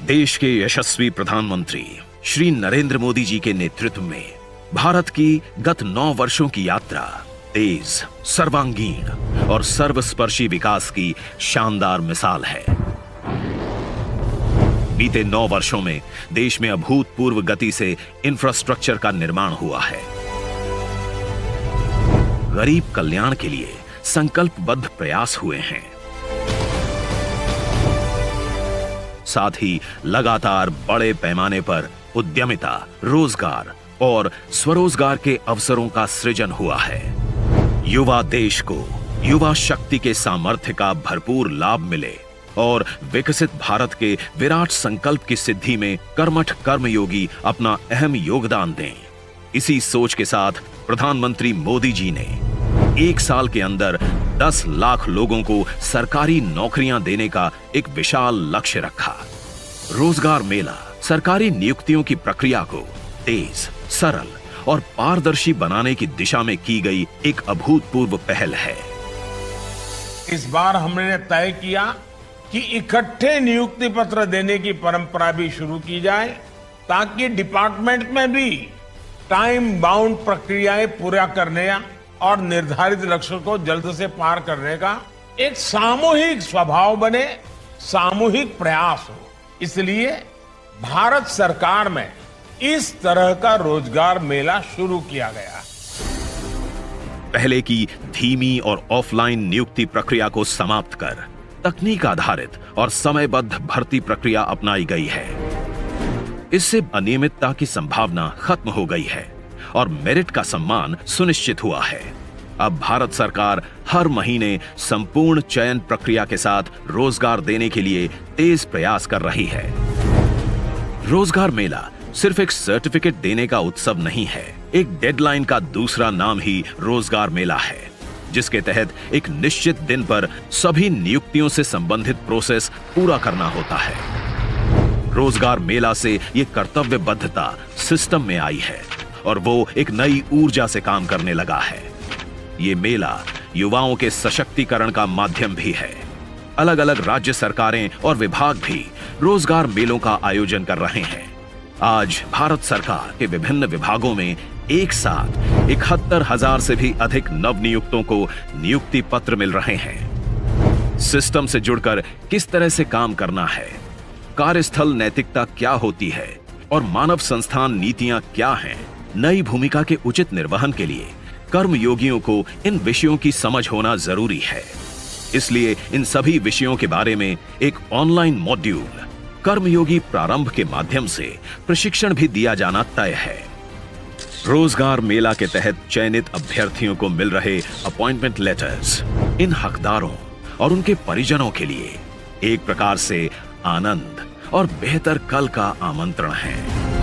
देश के यशस्वी प्रधानमंत्री श्री नरेंद्र मोदी जी के नेतृत्व में भारत की गत 9 वर्षों की यात्रा तेज, सर्वांगीण और सर्वस्पर्शी विकास की शानदार मिसाल है। बीते 9 वर्षों में देश में अभूतपूर्व गति से इंफ्रास्ट्रक्चर का निर्माण हुआ है। गरीब कल्याण के लिए संकल्पबद्ध प्रयास हुए हैं। साथ ही लगातार बड़े पैमाने पर उद्यमिता, रोजगार और स्वरोजगार के अवसरों का सृजन हुआ है। युवा देश को युवा शक्ति के सामर्थ्य का भरपूर लाभ मिले और विकसित भारत के विराट संकल्प की सिद्धि में कर्मठ कर्मयोगी अपना अहम योगदान दें। इसी सोच के साथ प्रधानमंत्री मोदी जी ने 1 साल के अंदर 10 लाख लोगों को सरकारी नौकरियां देने का एक विशाल लक्ष्य रखा। रोजगार मेला सरकारी नियुक्तियों की प्रक्रिया को तेज, सरल और पारदर्शी बनाने की दिशा में की गई एक अभूतपूर्व पहल है। इस बार हमने तय किया कि इकट्ठे नियुक्ति पत्र देने की परंपरा भी शुरू की जाए, ताकि डिपार्टमेंट में भी टाइम बाउंड प्रक्रियाएं पूरा करने और निर्धारित लक्ष्य को जल्द से पार करने का एक सामूहिक स्वभाव बने, सामूहिक प्रयास हो। इसलिए भारत सरकार में इस तरह का रोजगार मेला शुरू किया गया। पहले की धीमी और ऑफलाइन नियुक्ति प्रक्रिया को समाप्त कर तकनीक आधारित और समयबद्ध भर्ती प्रक्रिया अपनाई गई है। इससे अनियमितता की संभावना खत्म हो गई है और मेरिट का सम्मान सुनिश्चित हुआ है। अब भारत सरकार हर महीने संपूर्ण चयन प्रक्रिया के साथ रोजगार देने के लिए तेज प्रयास कर रही है। रोजगार मेला सिर्फ एक सर्टिफिकेट देने का उत्सव नहीं है, एक डेडलाइन का दूसरा नाम ही रोजगार मेला है, जिसके तहत एक निश्चित दिन पर सभी नियुक्तियों से संबंधित प्रोसेस पूरा करना होता है। रोजगार मेला से ये कर्तव्यबद्धता सिस्टम में आई है और वो एक नई ऊर्जा से काम करने लगा है। ये मेला युवाओं के सशक्तिकरण का माध्यम भी है। अलग अलग राज्य सरकारें और विभाग भी रोजगार मेलों का आयोजन कर रहे हैं। आज भारत सरकार के विभिन्न विभागों में एक साथ 71,000 से भी अधिक नवनियुक्तों को नियुक्ति पत्र मिल रहे हैं। सिस्टम से जुड़कर किस तरह से काम करना है, कार्यस्थल नैतिकता क्या होती है और मानव संस्थान नीतियां क्या हैं, नई भूमिका के उचित निर्वहन के लिए कर्मयोगियों को इन विषयों की समझ होना जरूरी है। इसलिए इन सभी विषयों के बारे में एक ऑनलाइन मॉड्यूल कर्मयोगी प्रारंभ के माध्यम से प्रशिक्षण भी दिया जाना तय है। रोजगार मेला के तहत चयनित अभ्यर्थियों को मिल रहे अपॉइंटमेंट लेटर्स इन हकदारों और उनके परिजनों के लिए एक प्रकार से आनंद और बेहतर कल का आमंत्रण है।